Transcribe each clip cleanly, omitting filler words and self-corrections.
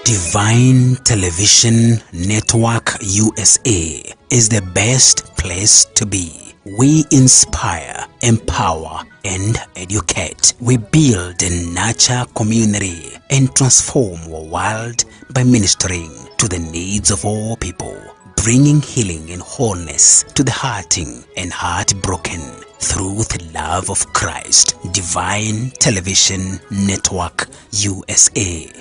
Divine Television Network USA is the best place to be. We inspire, empower, and educate. We build and nurture community and transform our world by ministering to the needs of all people, bringing healing and wholeness to the hurting and heartbroken through the love of Christ. Divine Television Network USA.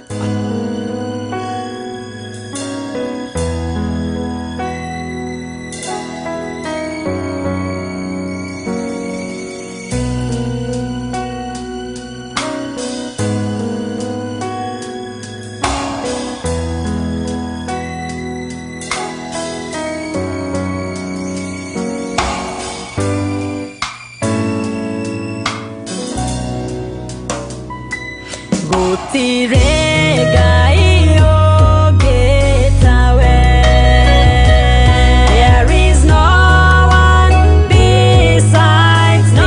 There is no one besides me.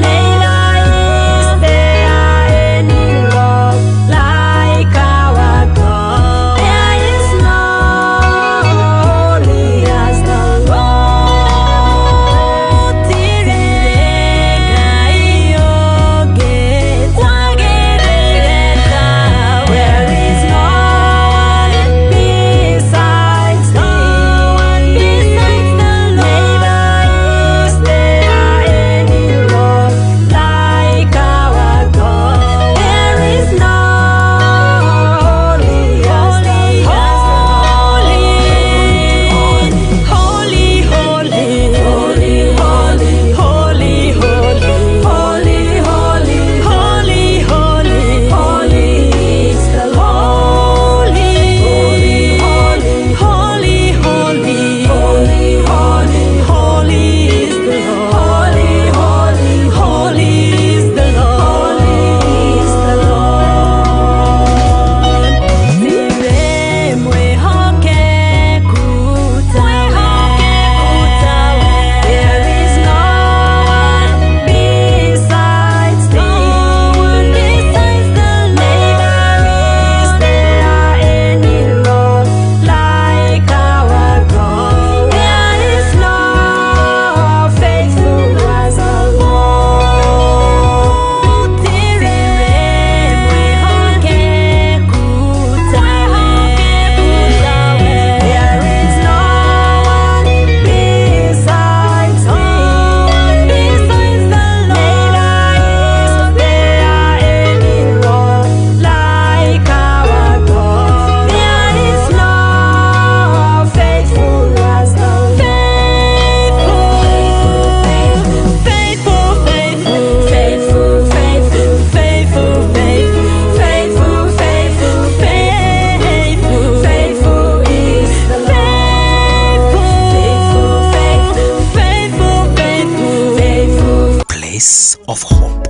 Neither is there any rock like our God. There is no holy as the Lord. There is no one besides me. Neither is there any rock like our God. There is no holy as the holy, holy, holy, holy, holy, holy, holy, holy, holy, holy, holy is the holy, holy, holy, holy, holy, holy, holy is the holy, holy, holy is the Lord, is the Lord. Siremwe hoke kutawe. There is no one besides thee. Neither is there any rock like our God. There is no faithful as our Lord. Siremwe hoke kutawe. There is no one besides me. Neither is there any rock like our God. There is no faithful as the faithful, faithful, faithful, faithful, faithful, faithful, faithful, faithful, faithful is the faithful, faithful. Place of hope.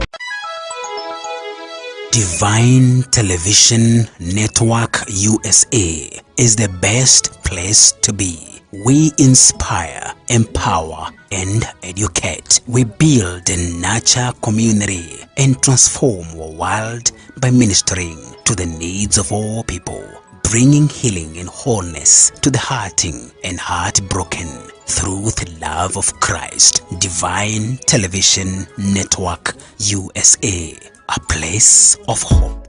Divine Television Network USA is the best place to be. We inspire, empower, and educate. We build and nurture community and transform our world by ministering to the needs of all people, bringing healing and wholeness to the hurting and heartbroken through the love of Christ. Divine Television Network USA, a place of hope.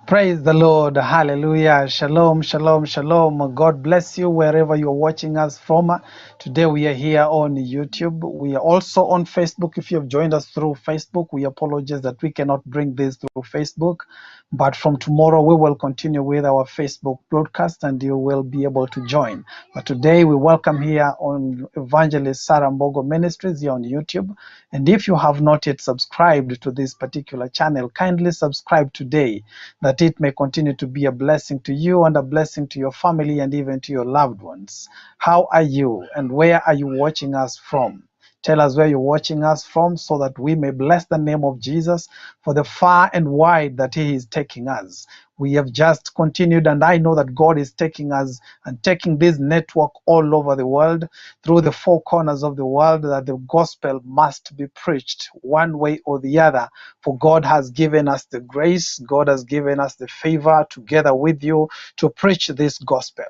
Praise the Lord. Hallelujah. Shalom, shalom, shalom. God bless you wherever you're watching us from. Today we are here on YouTube. We are also on Facebook. If you have joined us through Facebook, we apologize that we cannot bring this through Facebook. But from tomorrow, we will continue with our Facebook broadcast and you will be able to join. But today we welcome here on Evangelist Sarah Mbogo Ministries here on YouTube. And if you have not yet subscribed to this particular channel, kindly subscribe today, that it may continue to be a blessing to you and a blessing to your family and even to your loved ones. How are you and where are you watching us from? Tell us where you're watching us from so that we may bless the name of Jesus for the far and wide that he is taking us. We have just continued, and I know that God is taking us and taking this network all over the world, through the four corners of the world, that the gospel must be preached one way or the other. For God has given us the grace, God has given us the favor together with you to preach this gospel.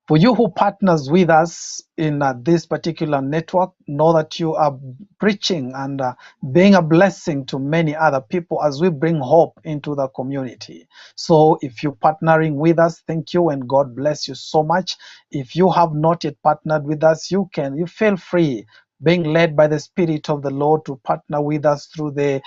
For you who partners with us in this particular network, know that you are preaching and being a blessing to many other people as we bring hope into the community. So if you're partnering with us, thank you and God bless you so much. If you have not yet partnered with us, you feel free, being led by the Spirit of the Lord, to partner with us through the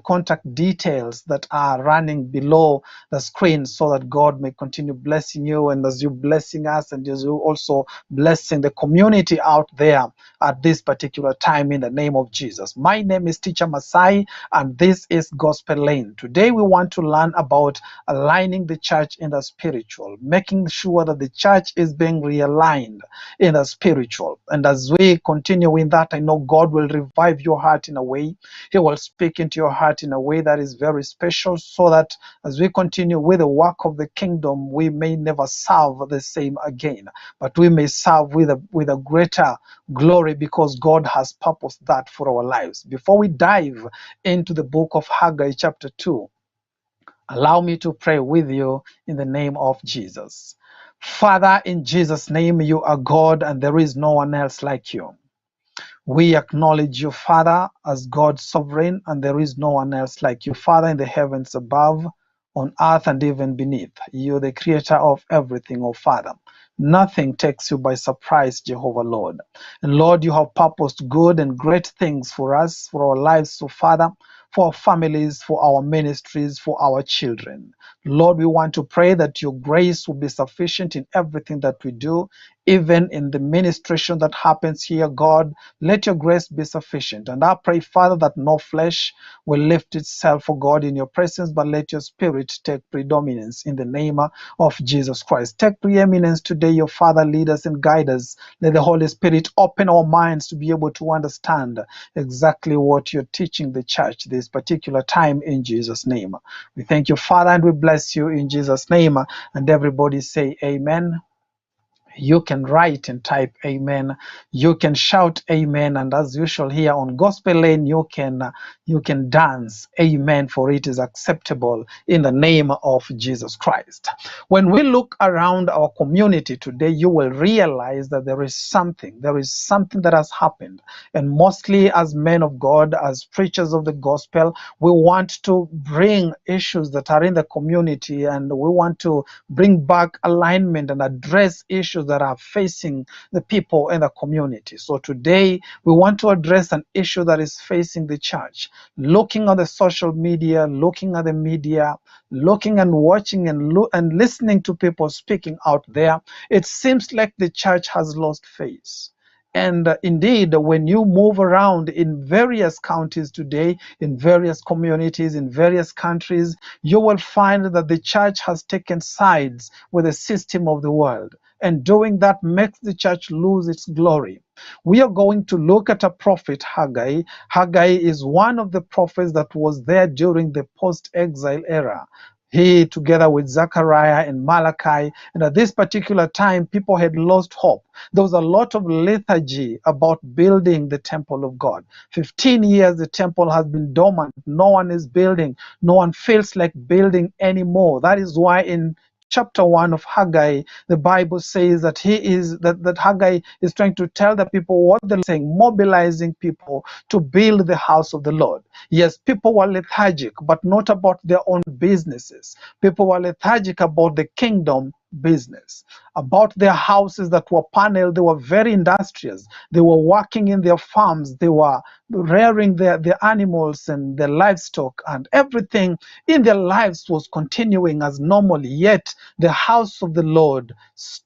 contact details that are running below the screen, so that God may continue blessing you, and as you blessing us, and as you also blessing the community out there at this particular time, in the name of Jesus. My name is Teacher Masai, and this is Gospel Lane. Today we want to learn about aligning the church in the spiritual, making sure that the church is being realigned in the spiritual. And as we continue in that, I know God will revive your heart in a way. He will speak into your heart in a way that is very special, so that as we continue with the work of the kingdom, we may never serve the same again, but we may serve with a greater glory, because God has purposed that for our lives. Before we dive into the book of Haggai chapter 2, allow me to pray with you in the name of Jesus. Father, in Jesus' name, you are God and there is no one else like you. We acknowledge you, Father, as God sovereign, and there is no one else like you, Father, in the heavens above, on earth, and even beneath. You're the creator of everything, oh Father. Nothing takes you by surprise, Jehovah Lord. And Lord, you have purposed good and great things for us, for our lives, so Father, for our families, for our ministries, for our children. Lord, we want to pray that your grace will be sufficient in everything that we do, even in the ministration that happens here. God, let your grace be sufficient. And I pray, Father, that no flesh will lift itself, for God, in your presence, but let your spirit take predominance in the name of Jesus Christ. Take preeminence today, your Father, lead us and guide us. Let the Holy Spirit open our minds to be able to understand exactly what you're teaching the church this particular time, in Jesus' name. We thank you, Father, and we bless you in Jesus' name. And everybody say amen. You can write and type amen. You can shout amen. And as usual here on Gospel Lane, you can dance amen, for it is acceptable in the name of Jesus Christ. When we look around our community today, you will realize that there is something that has happened. And mostly as men of God, as preachers of the gospel, we want to bring issues that are in the community, and we want to bring back alignment and address issues that are facing the people in the community. So today we want to address an issue that is facing the church. Looking at the social media, looking at the media, looking and watching and listening to people speaking out there, it seems like the church has lost face. And indeed, when you move around in various counties today, in various communities, in various countries, you will find that the church has taken sides with the system of the world. And doing that makes the church lose its glory. We are going to look at a prophet, Haggai. Haggai is one of the prophets that was there during the post-exile era. He, together with Zechariah and Malachi, and at this particular time, people had lost hope. There was a lot of lethargy about building the temple of God. 15 years the temple has been dormant. No one is building. No one feels like building anymore. That is why in chapter 1 of Haggai, the Bible says that that Haggai is trying to tell the people what they're saying, mobilizing people to build the house of the Lord. Yes, people were lethargic, but not about their own businesses. People were lethargic about the kingdom business, about their houses that were paneled. They were very industrious. They were working in their farms. They were rearing their animals and their livestock, and everything in their lives was continuing as normally. Yet the house of the Lord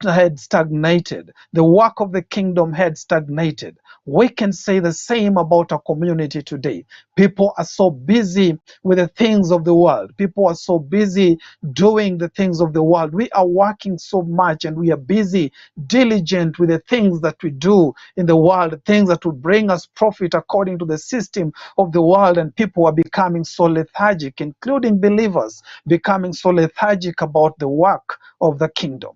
had stagnated. The work of the kingdom had stagnated. We can say the same about our community today. People are so busy with the things of the world. People are so busy doing the things of the world. We are working so much and we are busy, diligent with the things that we do in the world, the things that will bring us profit according to the system of the world, and people are becoming so lethargic, including believers, becoming so lethargic about the work of the kingdom.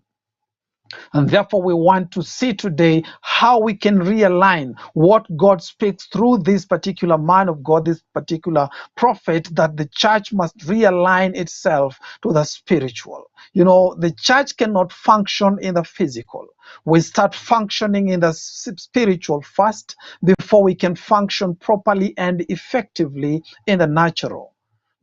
And therefore, we want to see today how we can realign what God speaks through this particular man of God, this particular prophet, that the church must realign itself to the spiritual. You know, the church cannot function in the physical. We start functioning in the spiritual first before we can function properly and effectively in the natural.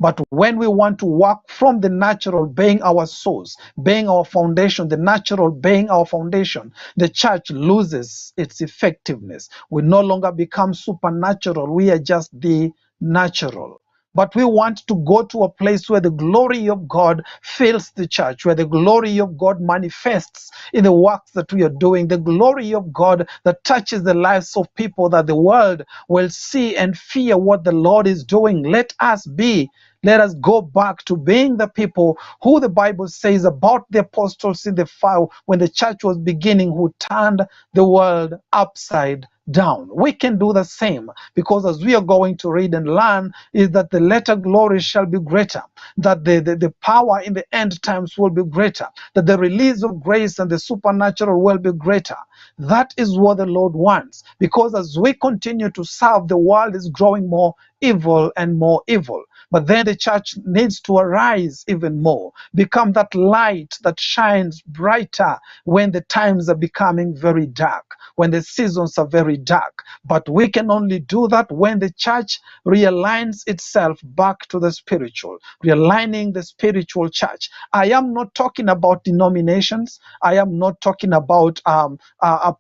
But when we want to work from the natural being our source, being our foundation, the natural being our foundation, the church loses its effectiveness. We no longer become supernatural. We are just the natural. But we want to go to a place where the glory of God fills the church, where the glory of God manifests in the works that we are doing, the glory of God that touches the lives of people, that the world will see and fear what the Lord is doing. Let us go back to being the people who the Bible says about the apostles in the fire when the church was beginning, who turned the world upside down. We can do the same, because as we are going to read and learn, is that the latter glory shall be greater, that the power in the end times will be greater, that the release of grace and the supernatural will be greater. That is what the Lord wants, because as we continue to serve, the world is growing more evil and more evil. But then the church needs to arise even more, become that light that shines brighter when the times are becoming very dark, when the seasons are very dark. But we can only do that when the church realigns itself back to the spiritual, realigning the spiritual church. I am not talking about denominations. I am not talking about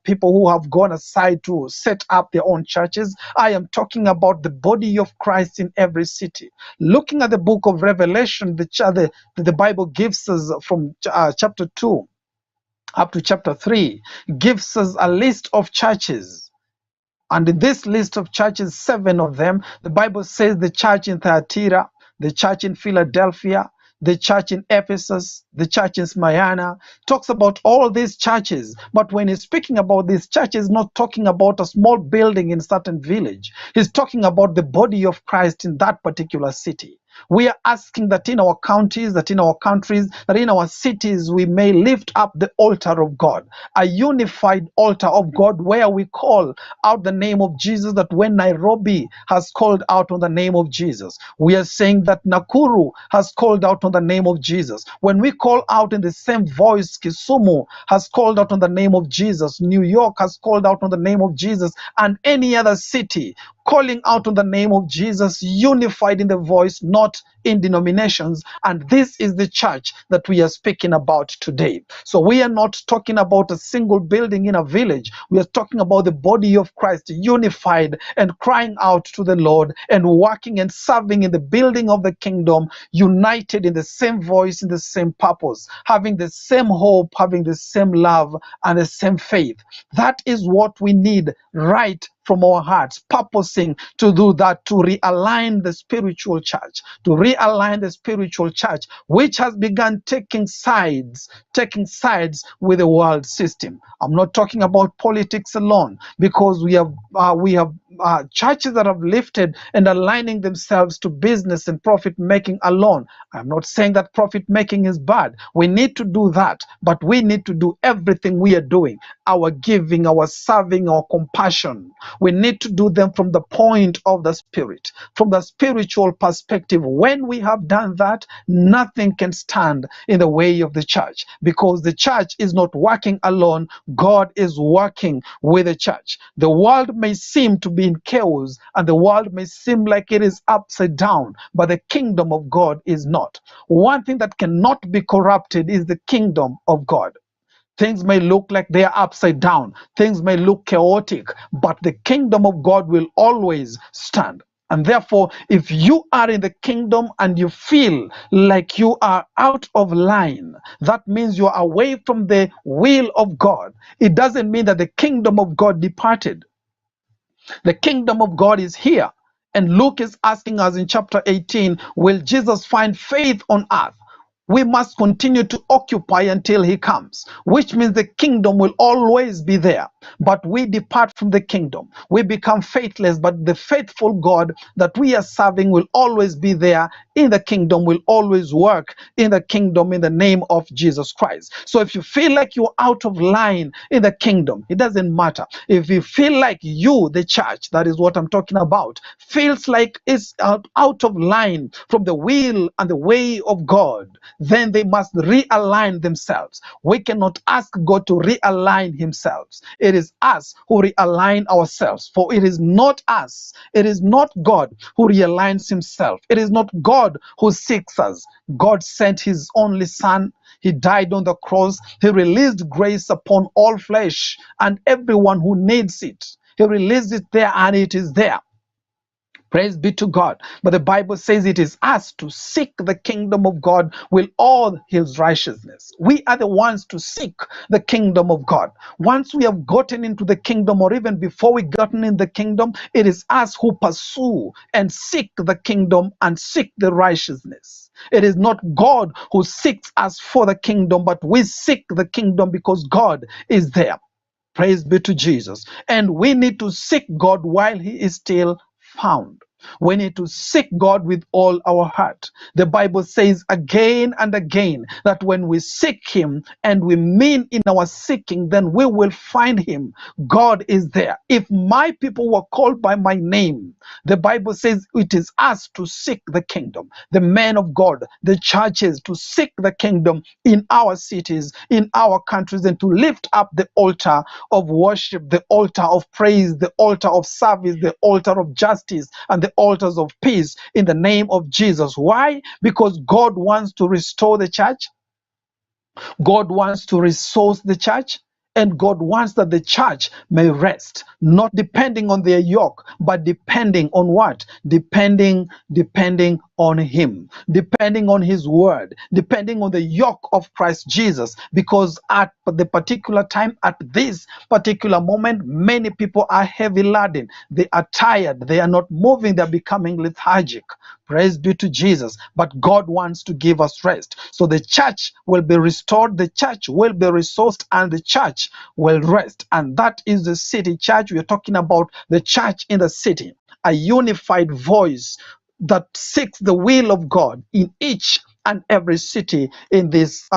people who have gone aside to set up their own churches. I am talking about the body of Christ in every city. Looking at the book of Revelation, the Bible gives us from chapter 2 up to chapter 3, gives us a list of churches. And in this list of churches, 7 of them, the Bible says the church in Thyatira, the church in Philadelphia, the church in Ephesus, the church in Smyrna, talks about all these churches. But when he's speaking about these churches, he's not talking about a small building in a certain village. He's talking about the body of Christ in that particular city. We are asking that in our counties, that in our countries, that in our cities, we may lift up the altar of God, a unified altar of God where we call out the name of Jesus. That when Nairobi has called out on the name of Jesus, we are saying that Nakuru has called out on the name of Jesus. When we call out in the same voice, Kisumu has called out on the name of Jesus, New York has called out on the name of Jesus, and any other city calling out on the name of Jesus, unified in the voice, not in denominations. And this is the church that we are speaking about today. So we are not talking about a single building in a village. We are talking about the body of Christ, unified and crying out to the Lord and working and serving in the building of the kingdom, united in the same voice, in the same purpose, having the same hope, having the same love and the same faith. That is what we need right from our hearts, purposing to do that, to realign the spiritual church, which has begun taking sides with the world system. I'm not talking about politics alone, because we have churches that have lifted and aligning themselves to business and profit making alone. I'm not saying that profit making is bad. We need to do that, but we need to do everything we are doing, our giving, our serving, our compassion. We need to do them from the point of the spirit, from the spiritual perspective. When we have done that, nothing can stand in the way of the church, because the church is not working alone. God is working with the church. The world may seem to be in chaos, and the world may seem like it is upside down, but the kingdom of God is not. One thing that cannot be corrupted is the kingdom of God. Things may look like they are upside down. Things may look chaotic, but the kingdom of God will always stand. And therefore, if you are in the kingdom and you feel like you are out of line, that means you are away from the will of God. It doesn't mean that the kingdom of God departed. The kingdom of God is here. And Luke is asking us in chapter 18, will Jesus find faith on earth? we must continue to occupy until he comes, which means the kingdom will always be there. But we depart from the kingdom. We become faithless, but the faithful God that we are serving will always be there in the kingdom, will always work in the kingdom in the name of Jesus Christ. So if you feel like you're out of line in the kingdom, it doesn't matter. If you feel like you, the church, that is what I'm talking about, feels like it's out of line from the will and the way of God, then they must realign themselves. We cannot ask God to realign himself. It is us who realign ourselves, for it is not us, it is not God who realigns himself. It is not God who seeks us. God sent his only son. He died on the cross. He released grace upon all flesh and everyone who needs it. He released it there, and it is there. Praise be to God. But the Bible says it is us to seek the kingdom of God with all his righteousness. We are the ones to seek the kingdom of God. Once we have gotten into the kingdom, or even before we gotten in the kingdom, it is us who pursue and seek the kingdom and seek the righteousness. It is not God who seeks us for the kingdom, but we seek the kingdom because God is there. Praise be to Jesus. And we need to seek God while he is still found. We need to seek God with all our heart. The Bible says again and again that when we seek him and we mean in our seeking, then we will find him. God is there. If my people were called by my name, the Bible says it is us to seek the kingdom. The men of God, the churches, to seek the kingdom in our cities, in our countries, and to lift up the altar of worship, the altar of praise, the altar of service, the altar of justice, and the altars of peace in the name of Jesus. Why? Because God wants to restore the church. God wants to resource the church. And God wants that the church may rest, not depending on their yoke, but depending on what? Depending on him, depending on his word, depending on the yoke of Christ Jesus. Because at the particular time, at this particular moment, many people are heavy laden. They are tired. They are not moving. They're becoming lethargic. Praise be to Jesus. But God wants to give us rest. So the church will be restored, the church will be resourced, and the church will rest. And that is the city church. We are talking about the church in the city, a unified voice that seeks the will of God in each and every city in this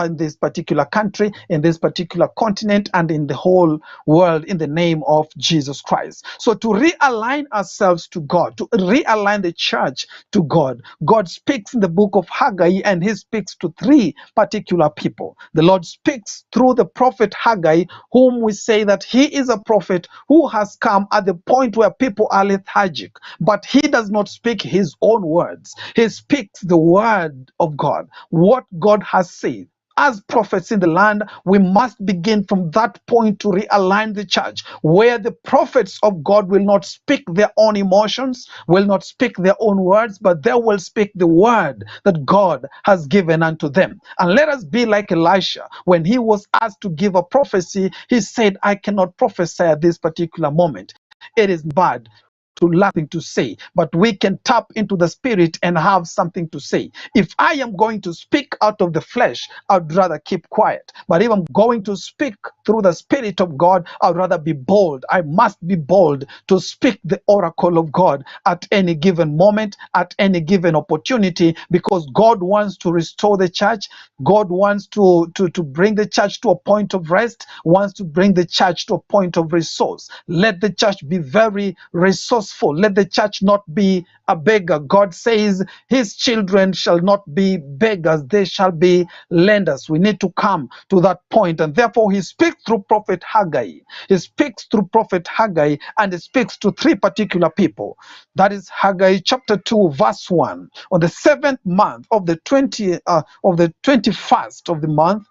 particular country, in this particular continent, and in the whole world, in the name of Jesus Christ. So to realign ourselves to God, to realign the church to God, God speaks in the book of Haggai, and he speaks to three particular people. The Lord speaks through the prophet Haggai, whom we say that he is a prophet who has come at the point where people are lethargic, but he does not speak his own words. He speaks the word of God, what God has said. As prophets in the land, we must begin from that point to realign the church, where the prophets of God will not speak their own emotions, will not speak their own words, but they will speak the word that God has given unto them. And let us be like Elisha. When he was asked to give a prophecy, he said, I cannot prophesy at this particular moment. It is bad to nothing to say, but we can tap into the spirit and have something to say. If I am going to speak out of the flesh, I'd rather keep quiet. But if I'm going to speak through the spirit of God, I'd rather be bold. I must be bold to speak the oracle of God at any given moment, at any given opportunity, because God wants to restore the church. God wants to bring the church to a point of rest, wants to bring the church to a point of resource. Let the church be very resourceful. Let the church not be a beggar. God says his children shall not be beggars, they shall be lenders. We need to come to that point, and therefore he speaks through prophet Haggai. He speaks through prophet Haggai, and he speaks to three particular people. That is Haggai chapter 2 verse 1. On the 7th month of the 21st of the month,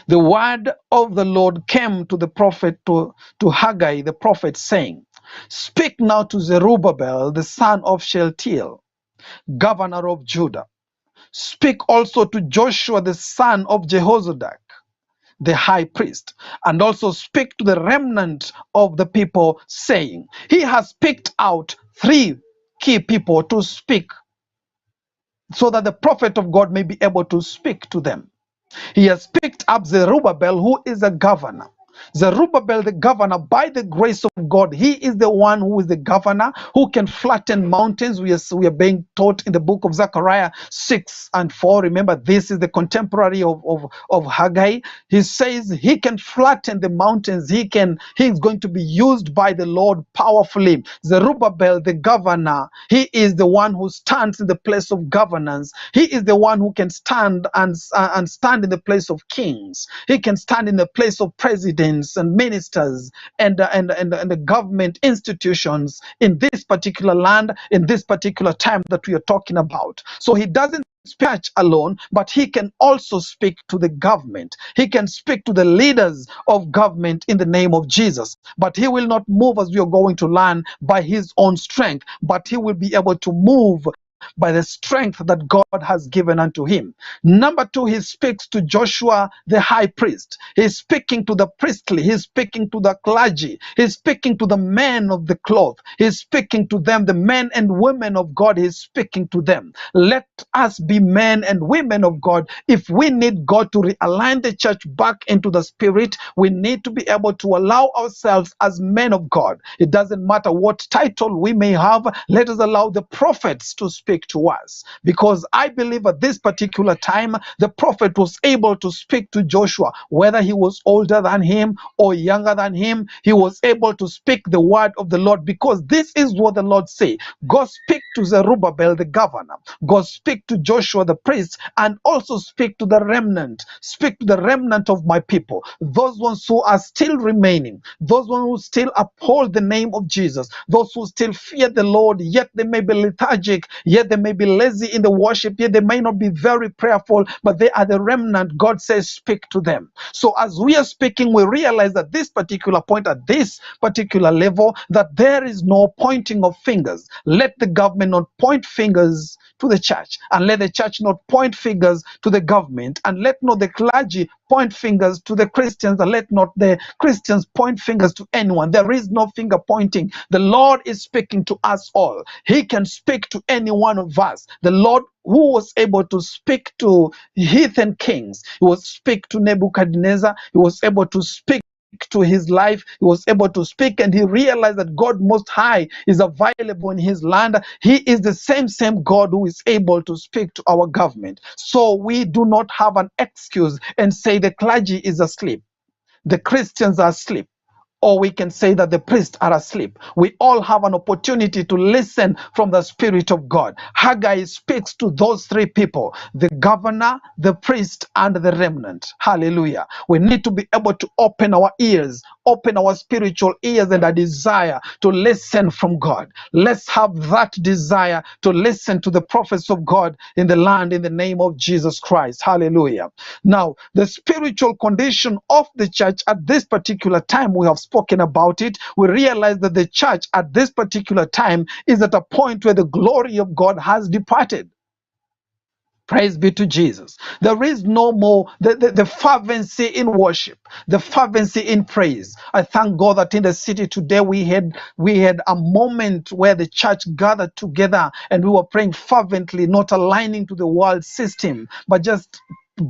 the word of the Lord came to the prophet, to Haggai the prophet, saying, Speak now to Zerubbabel the son of Shealtiel, governor of Judah. Speak also to Joshua the son of Jehozadak, the high priest, and also speak to the remnant of the people, saying, He has picked out three key people to speak so that the prophet of God may be able to speak to them. He has picked up Zerubbabel, who is a governor. Zerubbabel, the governor, by the grace of God, he is the one who is the governor who can flatten mountains. We are being taught in the book of Zechariah 6 and 4. Remember, this is the contemporary of Haggai. He says he can flatten the mountains. He is going to be used by the Lord powerfully. Zerubbabel, the governor, he is the one who stands in the place of governance. He is the one who can stand and stand in the place of kings. He can stand in the place of presidents and ministers and the government institutions in this particular land, in this particular time that we are talking about. So he doesn't speak alone, but he can also speak to the government. He can speak to the leaders of government in the name of Jesus. But he will not move, as we are going to learn, by his own strength, but he will be able to move by the strength that God has given unto him. Number two, he speaks to Joshua the high priest. He's speaking to the priestly, he's speaking to the clergy, he's speaking to the men of the cloth, he's speaking to them, the men and women of God, he's speaking to them. Let us be men and women of God. If we need God to realign the church back into the spirit, we need to be able to allow ourselves as men of God. It doesn't matter what title we may have, let us allow the prophets to speak to us, because I believe at this particular time the prophet was able to speak to Joshua, whether he was older than him or younger than him. He was able to speak the word of the Lord, because this is what the Lord say: go speak to Zerubbabel the governor, go speak to Joshua the priest, and also speak to the remnant. Speak to the remnant of my people, those ones who are still remaining, those ones who still uphold the name of Jesus, those who still fear the Lord, yet they may be lethargic, yet they may be lazy in the worship, yet they may not be very prayerful, but they are the remnant. God says speak to them. So as we are speaking, we realize that this particular point, at this particular level, that there is no pointing of fingers. Let the government not point fingers to the church, and let the church not point fingers to the government, and let not the clergy point fingers to the Christians, and let not the Christians point fingers to anyone. There is no finger pointing. The Lord is speaking to us all. He can speak to any one of us. The Lord who was able to speak to heathen kings, he was speak to Nebuchadnezzar, he was able to speak to his life, he was able to speak, and he realized that God Most High is available in his land. He is the same God who is able to speak to our government. So we do not have an excuse and say the clergy is asleep, the Christians are asleep, or we can say that the priests are asleep. We all have an opportunity to listen from the Spirit of God. Haggai speaks to those three people: the governor, the priest, and the remnant. Hallelujah. We need to be able to open our ears, open our spiritual ears and a desire to listen from God. Let's have that desire to listen to the prophets of God in the land, in the name of Jesus Christ. Hallelujah. Now, the spiritual condition of the church at this particular time, we have spoken about it. We realize that the church at this particular time is at a point where the glory of God has departed. Praise be to Jesus. There is no more the fervency in worship, the fervency in praise. I thank God that in the city today we had a moment where the church gathered together and we were praying fervently, not aligning to the world system, but just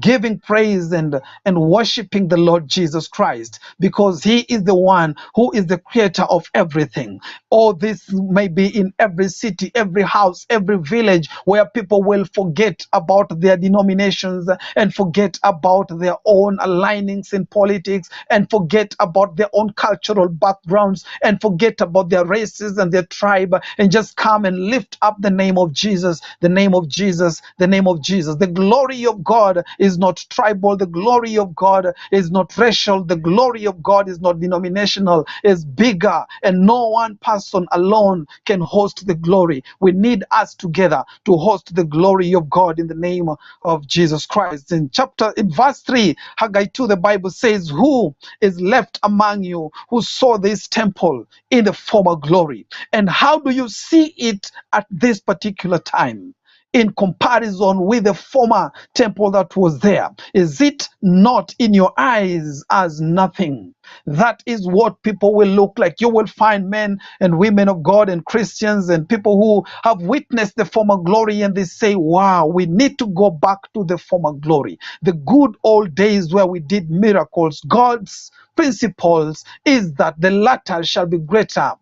giving praise and worshiping the Lord Jesus Christ, because he is the one who is the creator of everything. All this may be in every city, every house, every village, where people will forget about their denominations and forget about their own alignings in politics and forget about their own cultural backgrounds and forget about their races and their tribe, and just come and lift up the name of Jesus, the name of Jesus, the name of Jesus. The glory of God is not tribal. The glory of God is not racial. The glory of God is not denominational. It's bigger, and no one person alone can host the glory. We need us together to host the glory of God in the name of Jesus Christ. In verse 3, Haggai 2, the Bible says, "Who is left among you who saw this temple in the former glory?" And how do you see it at this particular time? in comparison with the former temple that was there? Is it not in your eyes as nothing? That is what people will look like. You will find men and women of God and Christians and people who have witnessed the former glory, and they say, wow, we need to go back to the former glory. The good old days where we did miracles. God's principles is that the latter shall be greater.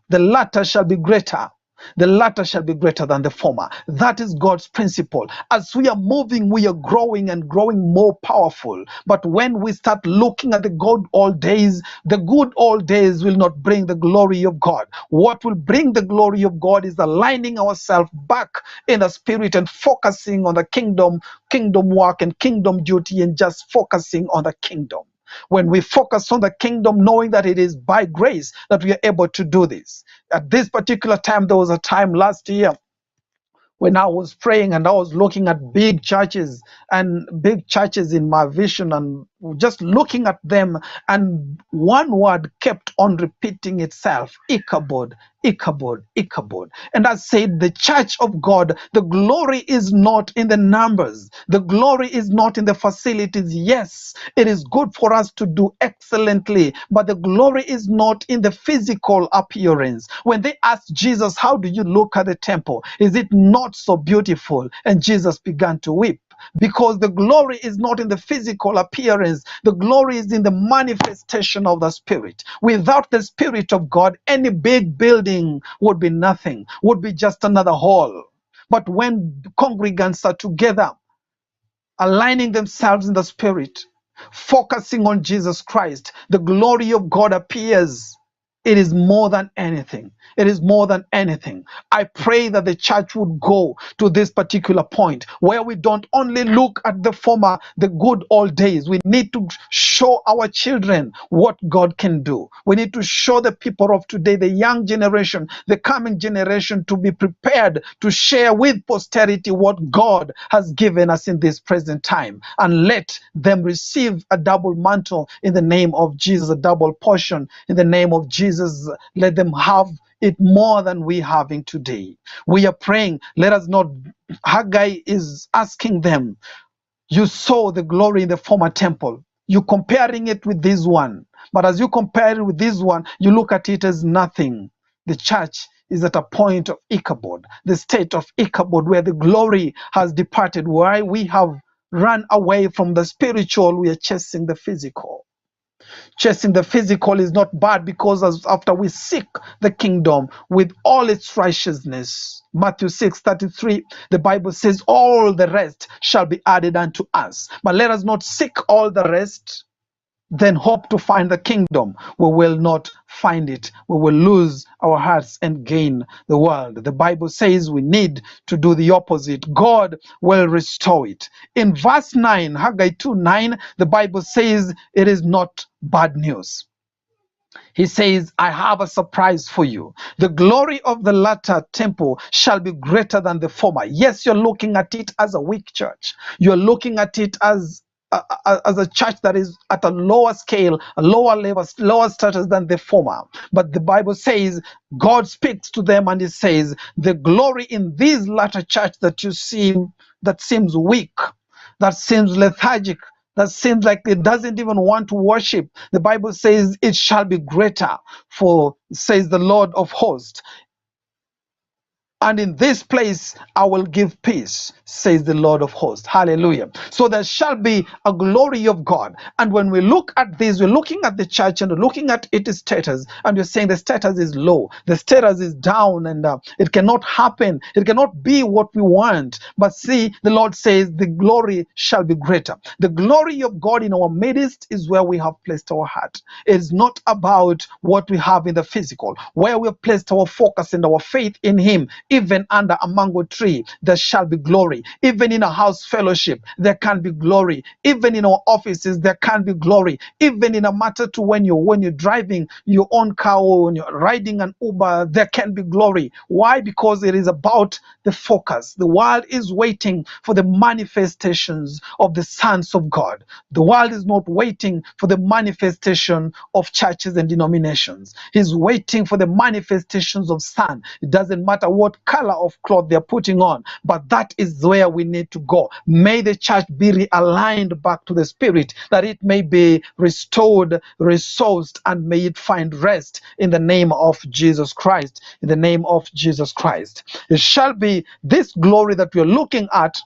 The latter shall be greater. The latter shall be greater than the former. That is God's principle. As we are moving, we are growing and growing more powerful. But when we start looking at the good old days, the good old days will not bring the glory of God. What will bring the glory of God is aligning ourselves back in the spirit and focusing on the kingdom work and kingdom duty, and just focusing on the kingdom. When we focus on the kingdom, knowing that it is by grace that we are able to do this. At this particular time, there was a time last year when I was praying and I was looking at big churches in my vision, and just looking at them, and one word kept on repeating itself: Ichabod, Ichabod, Ichabod. And I said, the church of God, the glory is not in the numbers. The glory is not in the facilities. Yes, it is good for us to do excellently, but the glory is not in the physical appearance. When they asked Jesus, how do you look at the temple? Is it not so beautiful? And Jesus began to weep. Because the glory is not in the physical appearance. The glory is in the manifestation of the Spirit. Without the Spirit of God, any big building would be nothing, would be just another hall. But when congregants are together, aligning themselves in the Spirit, focusing on Jesus Christ, the glory of God appears. It is more than anything. It is more than anything. I pray that the church would go to this particular point where we don't only look at the former, the good old days. We need to show our children what God can do. We need to show the people of today, the young generation, the coming generation, to be prepared to share with posterity what God has given us in this present time, and let them receive a double mantle in the name of Jesus, a double portion in the name of Jesus. Let them have it more than we having today. We are praying, let us not. Haggai is asking them, you saw the glory in the former temple, you comparing it with this one, but as you compare it with this one, you look at it as nothing. The church is at a point of Ichabod, the state of Ichabod, where the glory has departed. Why? We have run away from the spiritual, we are chasing the physical. Chasing the physical is not bad, because after we seek the kingdom with all its righteousness, Matthew 6:33, the Bible says, all the rest shall be added unto us. But let us not seek all the rest, then hope to find the kingdom. We will not find it. We will lose our hearts and gain the world. The Bible says we need to do the opposite. God will restore it. In verse 9, Haggai 2:9, the Bible says it is not bad news. He says, I have a surprise for you. The glory of the latter temple shall be greater than the former. Yes, you're looking at it as a weak church. You're looking at it as a church that is at a lower scale, a lower level, lower status than the former. But the Bible says, God speaks to them and he says, the glory in this latter church that you see, that seems weak, that seems lethargic, that seems like it doesn't even want to worship, the Bible says it shall be greater, for says the Lord of hosts. And in this place I will give peace, says the Lord of hosts. Hallelujah. So there shall be a glory of God. And when we look at this, we're looking at the church and we're looking at its status, and we're saying the status is low, the status is down, and it cannot happen. It cannot be what we want. But see, the Lord says the glory shall be greater. The glory of God in our midst is where we have placed our heart. It's not about what we have in the physical, where we have placed our focus and our faith in Him. Even under a mango tree, there shall be glory. Even in a house fellowship, there can be glory. Even in our offices, there can be glory. Even in a matter to when you're driving your own car, or when you're riding an Uber, there can be glory. Why? Because it is about the focus. The world is waiting for the manifestations of the sons of God. The world is not waiting for the manifestation of churches and denominations. He's waiting for the manifestations of Son. It doesn't matter what what color of cloth they're putting on, but that is where we need to go. May the church be realigned back to the spirit, that it may be restored, resourced, and may it find rest in the name of Jesus Christ. In the name of Jesus Christ. It shall be this glory that we're looking at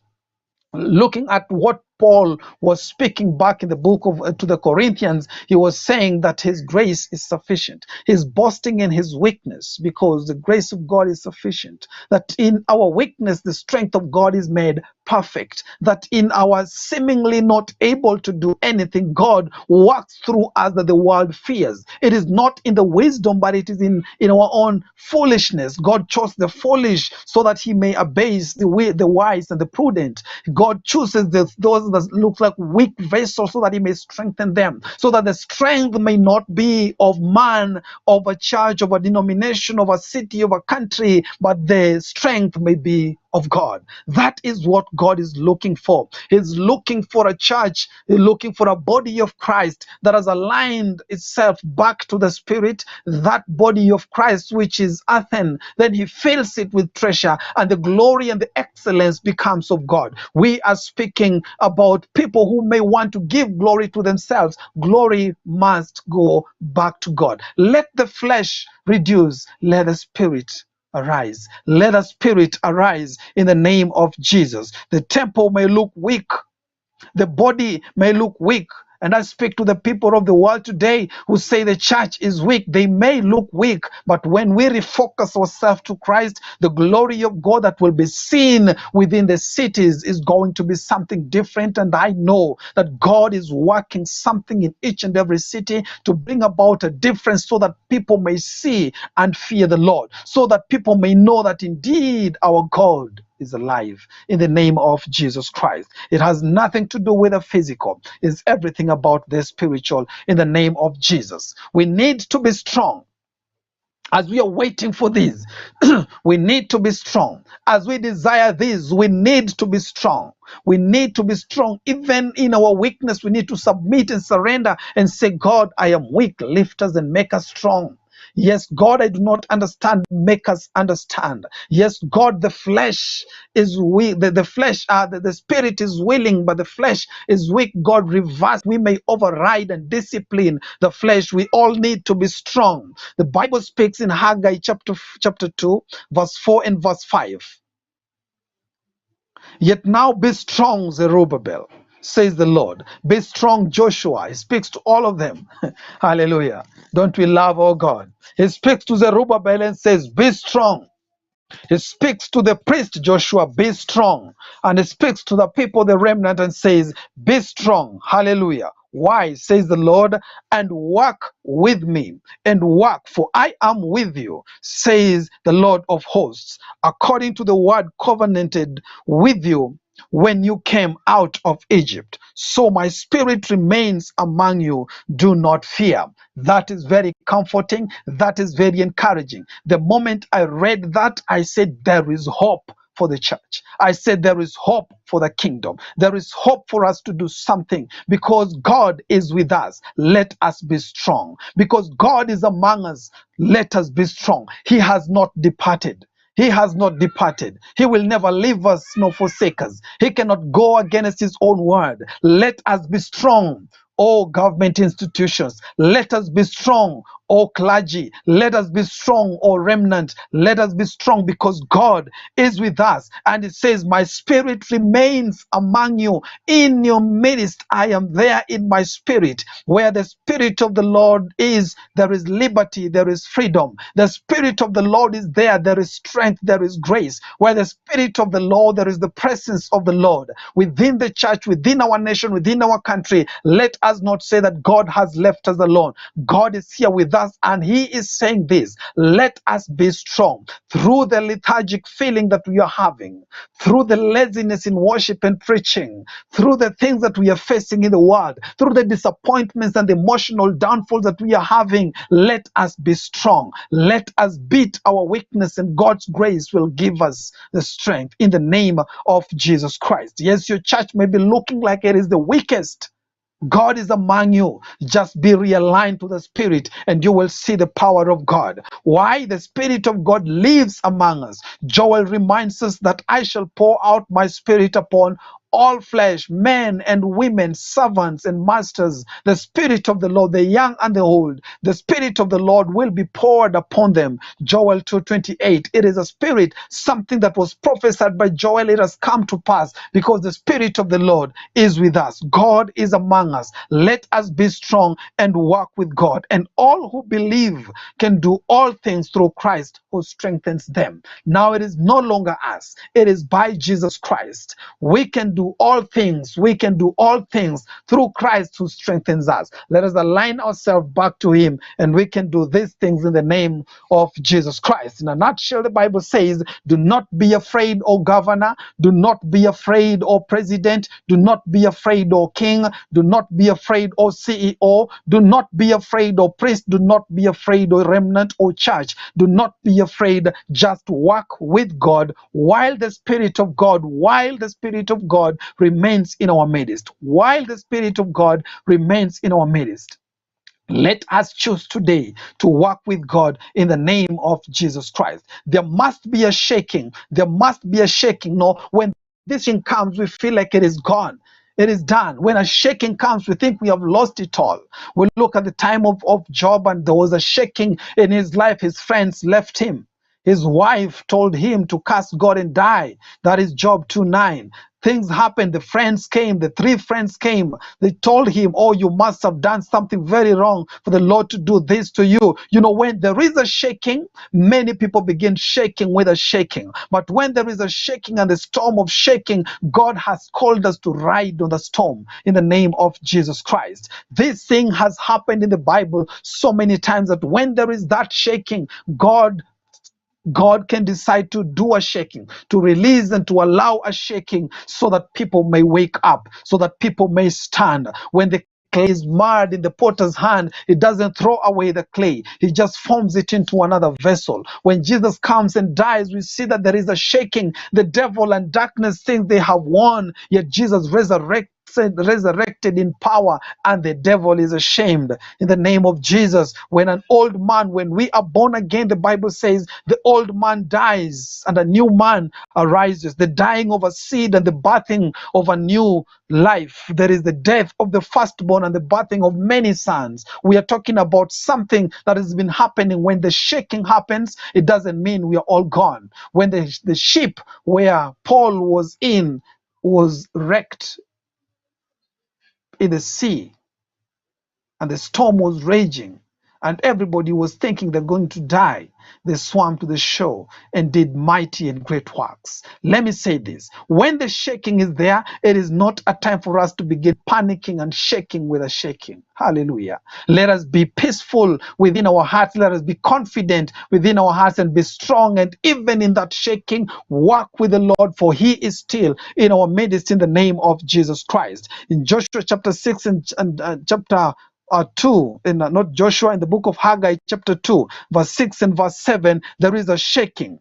what Paul was speaking back in the book of to the Corinthians. He was saying that his grace is sufficient. He's boasting in his weakness because the grace of God is sufficient. That in our weakness, the strength of God is made perfect. That in our seemingly not able to do anything, God works through us that the world fears. It is not in the wisdom, but it is in our own foolishness. God chose the foolish so that he may abase the wise and the prudent. God chooses those that look like weak vessels so that he may strengthen them, so that the strength may not be of man, of a church, of a denomination, of a city, of a country, but the strength may be of God. That is what God is looking for. He's looking for a church, he's looking for a body of Christ that has aligned itself back to the Spirit, that body of Christ which is earthen. Then he fills it with treasure, and the glory and the excellence becomes of God. We are speaking about people who may want to give glory to themselves. Glory must go back to God. Let the flesh reduce, let the Spirit arise. Let the Spirit arise in the name of Jesus. The temple may look weak, the body may look weak. And I speak to the people of the world today who say the church is weak. They may look weak, but when we refocus ourselves to Christ, the glory of God that will be seen within the cities is going to be something different. And I know that God is working something in each and every city to bring about a difference, so that people may see and fear the Lord, so that people may know that indeed our God is alive, in the name of Jesus Christ. It has nothing to do with the physical. It's everything about the spiritual, in the name of Jesus. We need to be strong. As we are waiting for this, we need to be strong. As we desire this, we need to be strong. We need to be strong. Even in our weakness, we need to submit and surrender and say, God, I am weak. Lift us and make us strong. Yes, God, I do not understand. Make us understand. Yes, God, the flesh is weak. The spirit is willing, but the flesh is weak. God, reverse. We may override and discipline the flesh. We all need to be strong. The Bible speaks in Haggai chapter 2, verse 4 and verse 5. Yet now be strong, Zerubbabel, says the Lord. Be strong, Joshua. He speaks to all of them. Hallelujah. Don't we love our God? He speaks to Zerubbabel and says, be strong. He speaks to the priest Joshua, be strong. And he speaks to the people, the remnant, and says, be strong. Hallelujah. Why, says the Lord, and work with me, and work, for I am with you, says the Lord of hosts, according to the word covenanted with you when you came out of Egypt. So my spirit remains among you. Do not fear. That is very comforting. That is very encouraging. The moment I read that, I said, there is hope for the church. I said there is hope for the kingdom. There is hope for us to do something because God is with us. Let us be strong. Because God is among us, let us be strong. He has not departed. He has not departed. He will never leave us nor forsake us. He cannot go against his own word. Let us be strong, all government institutions. Let us be strong, all clergy. Let us be strong, all remnant. Let us be strong because God is with us. And it says, my spirit remains among you. In your midst, I am there in my spirit. Where the spirit of the Lord is, there is liberty, there is freedom. The spirit of the Lord is there, there is strength, there is grace. Where the spirit of the Lord, there is the presence of the Lord. Within the church, within our nation, within our country, let us not say that God has left us alone. God is here with us, and he is saying this, let us be strong. Through the lethargic feeling that we are having, through the laziness in worship and preaching, through the things that we are facing in the world, through the disappointments and the emotional downfalls that we are having, let us be strong. Let us beat our weakness, and God's grace will give us the strength in the name of Jesus Christ. Yes, your church may be looking like it is the weakest, God is among you. Just be realigned to the Spirit and you will see the power of God. Why? The Spirit of God lives among us. Joel reminds us that I shall pour out my Spirit upon all flesh, men and women, servants and masters. The Spirit of the Lord, the young and the old, the Spirit of the Lord will be poured upon them. Joel 2:28. It is a spirit, something that was prophesied by Joel. It has come to pass because the Spirit of the Lord is with us. God is among us. Let us be strong and walk with God. And all who believe can do all things through Christ who strengthens them. Now it is no longer us. It is by Jesus Christ. We can do all things. We can do all things through Christ who strengthens us. Let us align ourselves back to Him and we can do these things in the name of Jesus Christ. In a nutshell, the Bible says, do not be afraid, O governor. Do not be afraid, O president. Do not be afraid, O king. Do not be afraid, O CEO. Do not be afraid, O priest. Do not be afraid, O remnant, O church. Do not be afraid. Just walk with God while the Spirit of God, remains in our midst. While the Spirit of God remains in our midst. Let us choose today to walk with God in the name of Jesus Christ. There must be a shaking. There must be a shaking. No, when this thing comes, we feel like it is gone. It is done. When a shaking comes, we think we have lost it all. We look at the time of Job, and there was a shaking in his life. His friends left him. His wife told him to curse God and die. That is Job 2:9. Things happened. The friends came. The three friends came. They told him, oh, you must have done something very wrong for the Lord to do this to you. You know, when there is a shaking, many people begin shaking with a shaking. But when there is a shaking and the storm of shaking, God has called us to ride on the storm in the name of Jesus Christ. This thing has happened in the Bible so many times that when there is that shaking, God can decide to do a shaking, to release and to allow a shaking so that people may wake up, so that people may stand. When the clay is marred in the potter's hand, he doesn't throw away the clay. He just forms it into another vessel. When Jesus comes and dies, we see that there is a shaking. The devil and darkness think they have won, yet Jesus resurrected in power, and the devil is ashamed in the name of Jesus. When we are born again, the Bible says the old man dies and a new man arises. The dying of a seed and the birthing of a new life. There is the death of the firstborn and the birthing of many sons. We are talking about something that has been happening. When the shaking happens, it doesn't mean we are all gone. When the ship where Paul was in was wrecked in the sea and the storm was raging and everybody was thinking they're going to die, they swam to the shore and did mighty and great works. Let me say this: when the shaking is there, it is not a time for us to begin panicking and shaking with a shaking. Hallelujah. Let us be peaceful within our hearts. Let us be confident within our hearts and be strong. And even in that shaking, walk with the Lord, for He is still in our midst in the name of Jesus Christ. In Joshua chapter 6 and chapter 2, not Joshua, in the book of Haggai chapter 2 verse 6 and verse 7, there is a shaking.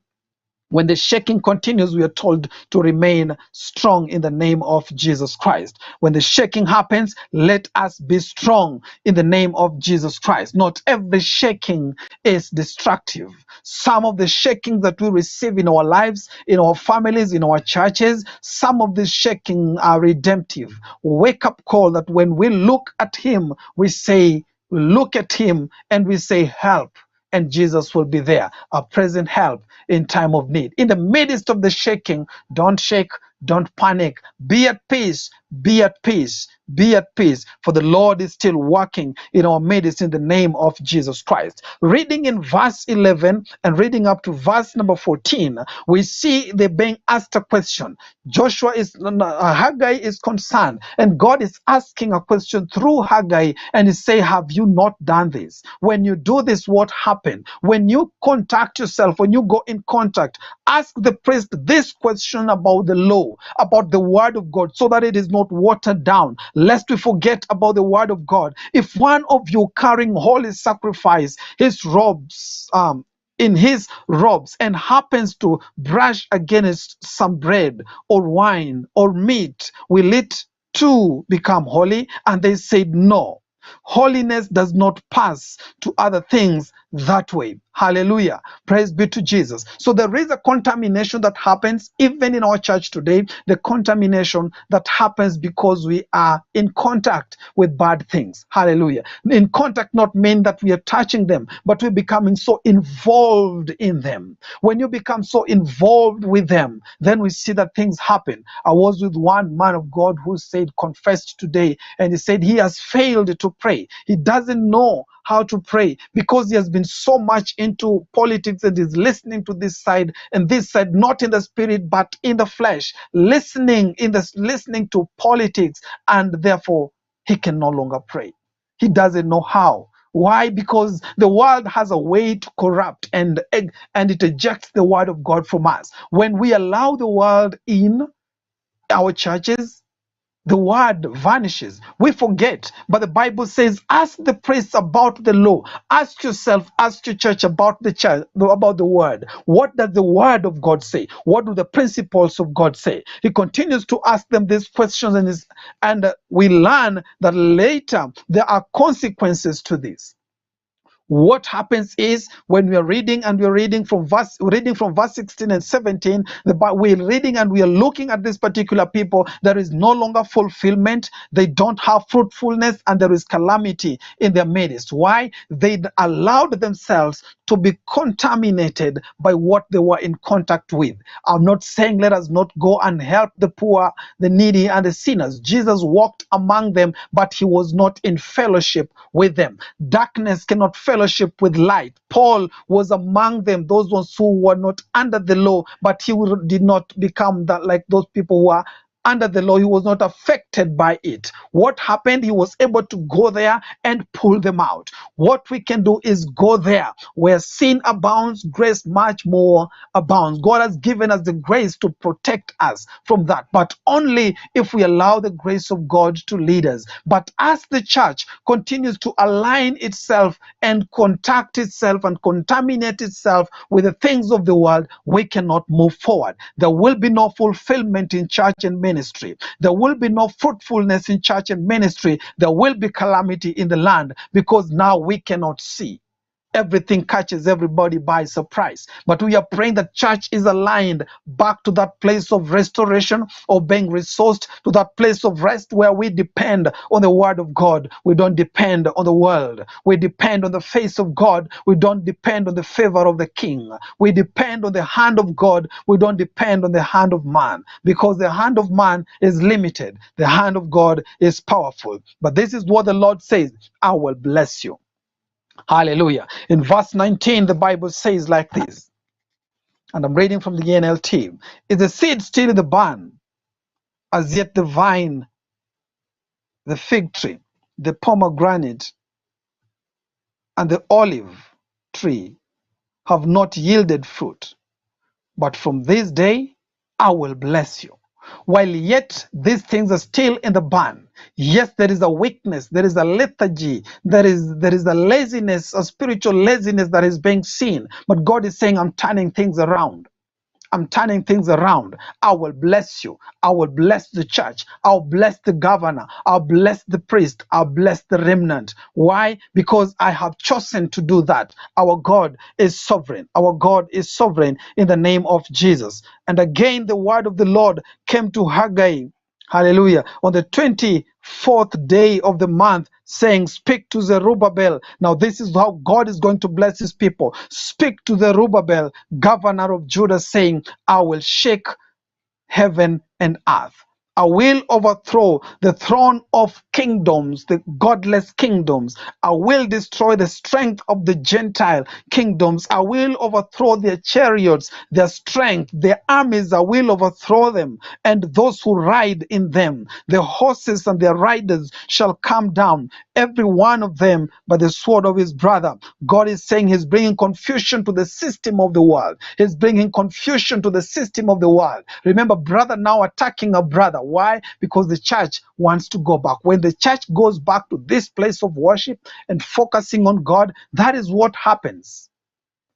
When the shaking continues, we are told to remain strong in the name of Jesus Christ. When the shaking happens, let us be strong in the name of Jesus Christ. Not every shaking is destructive. Some of the shaking that we receive in our lives, in our families, in our churches, some of the shaking are redemptive. Wake up call that when we look at Him, we look at Him and we say, help. And Jesus will be there, a present help in time of need. In the midst of the shaking, don't shake, don't panic. Be at peace, be at peace, be at peace, for the Lord is still working in our midst in the name of Jesus Christ. Reading in verse 11 and reading up to verse number 14, we see they being asked a question. Haggai is concerned, and God is asking a question through Haggai, and He say, have you not done this? When you do this, what happened? When you contact yourself, when you go in contact, ask the priest this question about the law, about the word of God, so that it is not watered down, lest we forget about the word of God. If one of you carrying holy sacrifice, his robes, in his robes, and happens to brush against some bread or wine or meat, will it to become holy, and they said no. Holiness does not pass to other things that way. Hallelujah. Praise be to Jesus. So there is a contamination that happens even in our church today. The contamination that happens because we are in contact with bad things. Hallelujah. In contact not mean that we are touching them, but we're becoming so involved in them. When you become so involved with them, then we see that things happen. I was with one man of God who said, confessed today, and he said he has failed to pray. He doesn't know how to pray because he has been so much into politics and is listening to this side and this side, not in the spirit but in the flesh, listening to politics, and therefore he can no longer pray. He doesn't know how. Why? Because the world has a way to corrupt and it ejects the word of God from us. When we allow the world in our churches, the word vanishes. We forget. But the Bible says, ask the priests about the law. Ask yourself, ask your church about the church, about the word. What does the word of God say? What do the principles of God say? He continues to ask them these questions, and we learn that later there are consequences to this. What happens is when we are reading and we're reading from verse 16 and 17, we're reading and we are looking at this particular people. There is no longer fulfillment. They don't have fruitfulness, and there is calamity in their midst. Why? They allowed themselves to be contaminated by what they were in contact with. I'm not saying let us not go and help the poor, the needy, and the sinners. Jesus walked among them, but he was not in fellowship with them. Darkness cannot fellowship with light. Paul was among them, those ones who were not under the law, but he did not become that like those people who are under the law. He was not affected by it. What happened? He was able to go there and pull them out. What we can do is go there where sin abounds, grace much more abounds. God has given us the grace to protect us from that, but only if we allow the grace of God to lead us. But as the church continues to align itself and contact itself and contaminate itself with the things of the world, we cannot move forward. There will be no fulfillment in church and ministry. There will be no fruitfulness in church and ministry. There will be calamity in the land because now we cannot see. Everything catches everybody by surprise. But we are praying that church is aligned back to that place of restoration, or being resourced to that place of rest where we depend on the word of God. We don't depend on the world. We depend on the face of God. We don't depend on the favor of the king. We depend on the hand of God. We don't depend on the hand of man, because the hand of man is limited. The hand of God is powerful. But this is what the Lord says: I will bless you. Hallelujah. In verse 19, the Bible says like this, and I'm reading from the NLT: is the seed still in the barn? As yet the vine, the fig tree, the pomegranate, and the olive tree have not yielded fruit. But from this day I will bless you. While yet these things are still in the barn, yes, there is a weakness, there is a lethargy, there is a laziness, a spiritual laziness that is being seen. But God is saying, I'm turning things around. I'm turning things around. I will bless you. I will bless the church. I'll bless the governor. I'll bless the priest. I'll bless the remnant. Why? Because I have chosen to do that. Our God is sovereign. Our God is sovereign in the name of Jesus. And again, the word of the Lord came to Haggai. Hallelujah. On the 24th day of the month, saying, speak to Zerubbabel. Now this is how God is going to bless his people. Speak to Zerubbabel, governor of Judah, saying, I will shake heaven and earth. I will overthrow the throne of kingdoms, the godless kingdoms. I will destroy the strength of the Gentile kingdoms. I will overthrow their chariots, their strength, their armies. I will overthrow them, and those who ride in them. The horses and their riders shall come down, every one of them by the sword of his brother. God is saying he's bringing confusion to the system of the world. He's bringing confusion to the system of the world. Remember, brother now attacking a brother. Why? Because the church wants to go back. When the church goes back to this place of worship and focusing on God, that is what happens.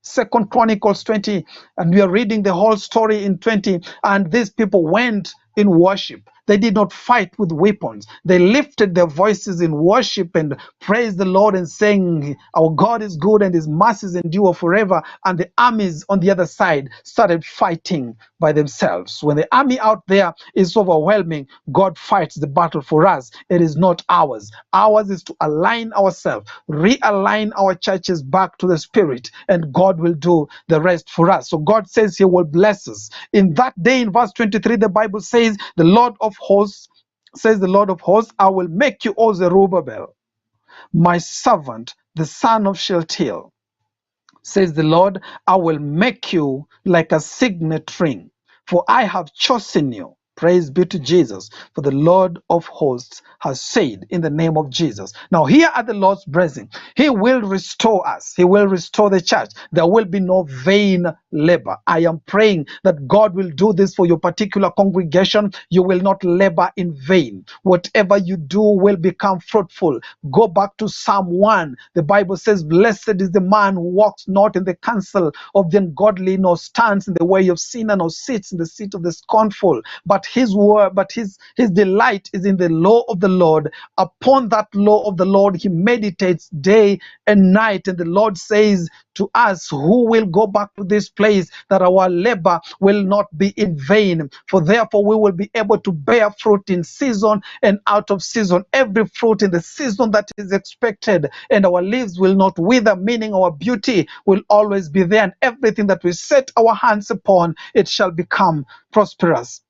Second Chronicles 20, and we are reading the whole story in 20, and these people went in worship. They did not fight with weapons. They lifted their voices in worship and praised the Lord and saying, our God is good and his mercies endure forever. And the armies on the other side started fighting by themselves. When the army out there is overwhelming, God fights the battle for us. It is not ours. Ours is to align ourselves, realign our churches back to the Spirit, and God will do the rest for us. So God says he will bless us. In that day, in verse 23, the Bible says, the Lord of hosts, says the Lord of hosts, I will make you, O Zerubbabel, my servant, the son of Shealtiel, says the Lord, I will make you like a signet ring, for I have chosen you. Praise be to Jesus, for the Lord of hosts has said in the name of Jesus. Now, here at the Lord's blessing, he will restore us. He will restore the church. There will be no vain labor. I am praying that God will do this for your particular congregation. You will not labor in vain. Whatever you do will become fruitful. Go back to Psalm 1. The Bible says, blessed is the man who walks not in the counsel of the ungodly, nor stands in the way of sinner, nor sits in the seat of the scornful. But his word, but his delight is in the law of the Lord. Upon that law of the Lord he meditates day and night. And the Lord says to us, who will go back to this place, that our labor will not be in vain. For therefore we will be able to bear fruit in season and out of season, every fruit in the season that is expected, and our leaves will not wither, meaning our beauty will always be there, and everything that we set our hands upon, it shall become prosperous.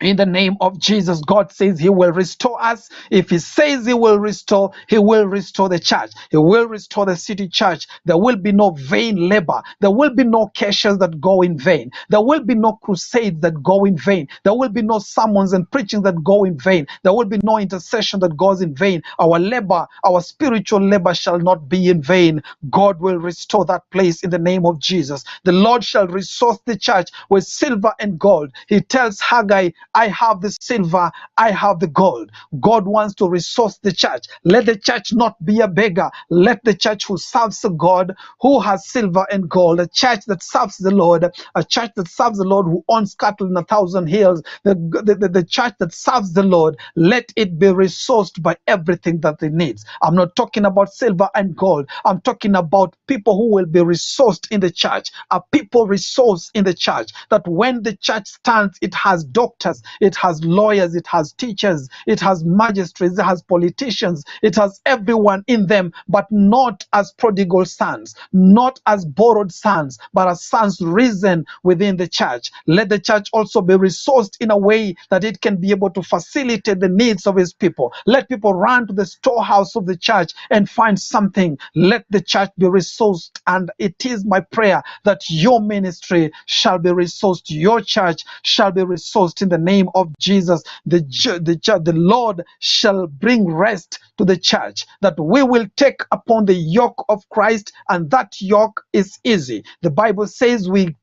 In the name of Jesus, God says he will restore us. If he says he will restore the church. He will restore the city church. There will be no vain labor. There will be no caches that go in vain. There will be no crusades that go in vain. There will be no sermons and preaching that go in vain. There will be no intercession that goes in vain. Our labor, our spiritual labor shall not be in vain. God will restore that place in the name of Jesus. The Lord shall resource the church with silver and gold. He tells Haggai, I have the silver, I have the gold. God wants to resource the church. Let the church not be a beggar. Let the church who serves a God who has silver and gold, a church that serves the Lord, a church that serves the Lord who owns cattle in 1,000 hills, the church that serves the Lord, let it be resourced by everything that it needs. I'm not talking about silver and gold. I'm talking about people who will be resourced in the church, a people resourced in the church, that when the church stands, it has doctors, it has lawyers, it has teachers, it has magistrates, it has politicians, it has everyone in them, but not as prodigal sons, not as borrowed sons, but as sons risen within the church. Let the church also be resourced in a way that it can be able to facilitate the needs of his people. Let people run to the storehouse of the church and find something. Let the church be resourced, and it is my prayer that your ministry shall be resourced, your church shall be resourced in the name of Jesus. The Lord shall bring rest to the church, that we will take upon the yoke of Christ, and that yoke is easy. The Bible says we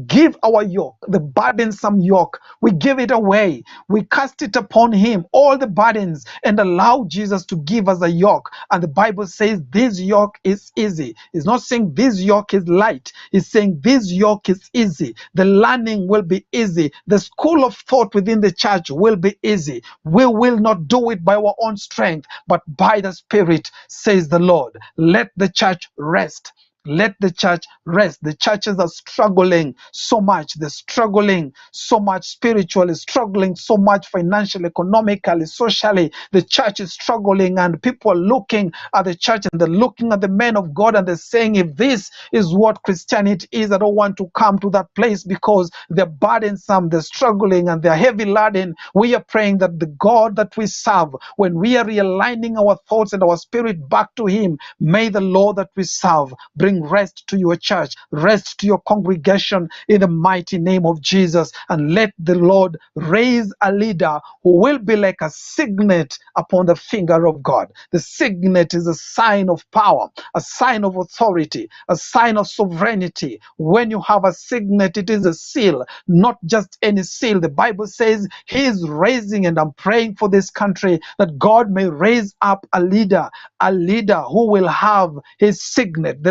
give our yoke, the burdensome yoke, we give it away. We cast it upon him, all the burdens, and allow Jesus to give us a yoke. And the Bible says this yoke is easy. He's not saying this yoke is light. He's saying this yoke is easy. The learning will be easy. The school of thought within the church will be easy. We will not do it by our own strength, but by the Spirit, says the Lord. Let the church rest. Let the church rest. The churches are struggling so much. They're struggling so much spiritually, struggling so much financially, economically, socially. The church is struggling, and people are looking at the church and they're looking at the men of God and they're saying, if this is what Christianity is, I don't want to come to that place, because they're burdensome, they're struggling, and they're heavy laden. We are praying that the God that we serve, when we are realigning our thoughts and our spirit back to him, may the Lord that we serve bring rest to your church, rest to your congregation in the mighty name of Jesus. And let the Lord raise a leader who will be like a signet upon the finger of God. The signet is a sign of power, a sign of authority, a sign of sovereignty. When you have a signet, it is a seal, not just any seal. The Bible says he is raising, and I'm praying for this country, that God may raise up a leader who will have his signet.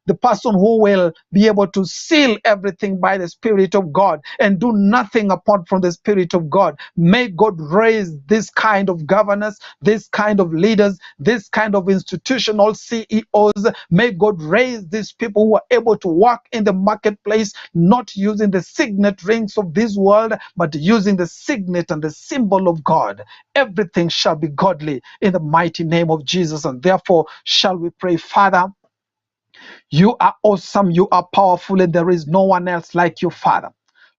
the person who will be able to seal everything by the Spirit of God and do nothing apart from the Spirit of God. May God raise this kind of governors, this kind of leaders, this kind of institutional CEOs. May God raise these people who are able to work in the marketplace, not using the signet rings of this world, but using the signet and the symbol of God. Everything shall be godly in the mighty name of Jesus. And therefore shall we pray, Father, you are awesome, you are powerful, and there is no one else like you, Father.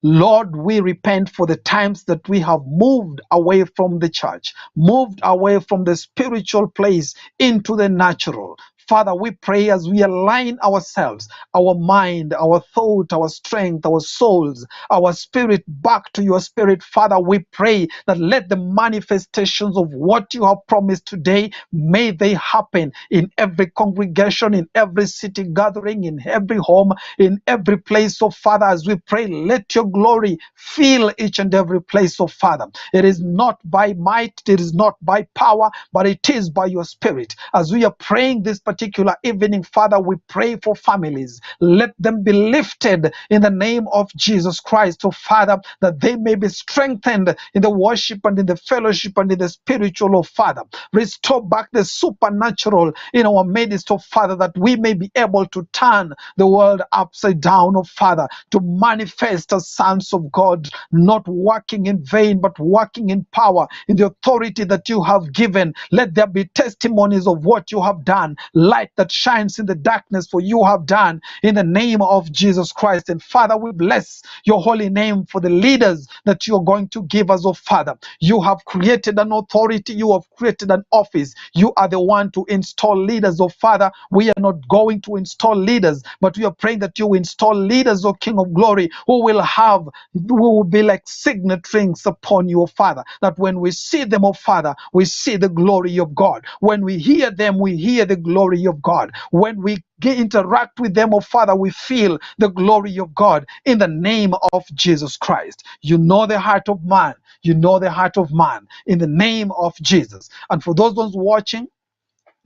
Lord, we repent for the times that we have moved away from the church, moved away from the spiritual place into the natural. Father, we pray as we align ourselves, our mind, our thought, our strength, our souls, our spirit back to your spirit. Father, we pray that let the manifestations of what you have promised today, may they happen in every congregation, in every city gathering, in every home, in every place. So Father, as we pray, let your glory fill each and every place. So Father, it is not by might, it is not by power, but it is by your spirit. As we are praying this particular evening, Father, we pray for families. Let them be lifted in the name of Jesus Christ. So Father, that they may be strengthened in the worship and in the fellowship and in the spiritual. Oh Father, restore back the supernatural in our midst. Oh Father, that we may be able to turn the world upside down. Oh Father, to manifest as sons of God, not working in vain, but working in power, in the authority that you have given. Let there be testimonies of what you have done, light that shines in the darkness, for you have done, in the name of Jesus Christ. And Father, we bless your holy name for the leaders that you are going to give us. Oh Father, you have created an authority, you have created an office, you are the one to install leaders. Oh Father, we are not going to install leaders, but we are praying that you install leaders, O King of glory, who will be like signet rings upon you, O Father, that when we see them, O Father, we see the glory of God. When we hear them, we hear the glory of God. When we interact with them, oh Father, we feel the glory of God in the name of Jesus Christ. You know the heart of man. You know the heart of man in the name of Jesus. And for those ones watching,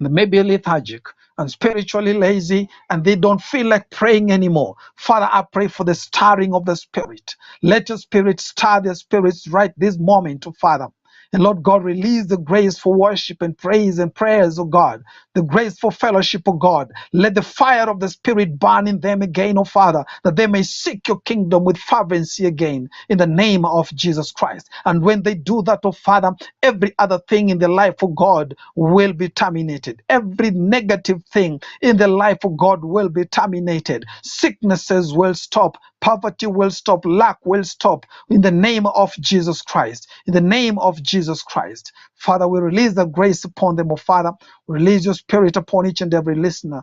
they may be lethargic and spiritually lazy and they don't feel like praying anymore. Father, I pray for the stirring of the Spirit. Let your Spirit stir their spirits right this moment, oh Father. And Lord God, release the grace for worship and praise and prayers, oh God. The grace for fellowship, oh God. Let the fire of the Spirit burn in them again, oh Father, that they may seek your kingdom with fervency again in the name of Jesus Christ. And when they do that, oh Father, every other thing in the life of God will be terminated. Every negative thing in the life of God will be terminated. Sicknesses will stop. Poverty will stop. Lack will stop in the name of Jesus Christ. In the name of Jesus Christ. Father, we release the grace upon them, oh Father. Release your Spirit upon each and every listener,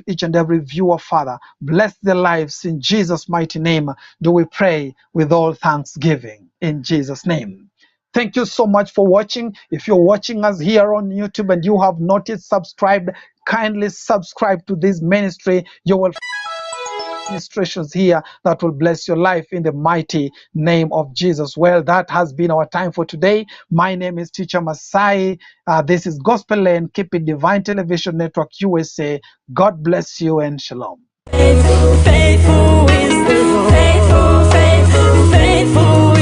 each and every viewer, Father. Bless their lives in Jesus' mighty name. Do we pray with all thanksgiving in Jesus' name. Thank you so much for watching. If you're watching us here on YouTube and you have not yet subscribed, kindly subscribe to this ministry. You will ministrations here that will bless your life in the mighty name of Jesus. Well, that has been our time for today. My name is Teacher Masai. This is Gospel Lane. Keep it Divine Television Network USA. God bless you and shalom. Faithful is the Lord. Faithful.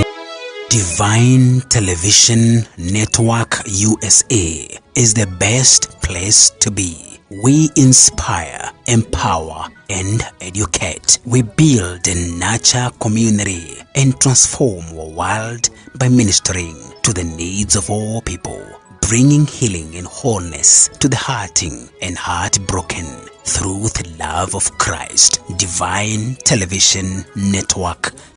Divine Television Network USA is the best place to be. We inspire, empower, and educate. We build and nurture community and transform our world by ministering to the needs of all people, bringing healing and wholeness to the hurting and heartbroken through the love of Christ. Divine Television Network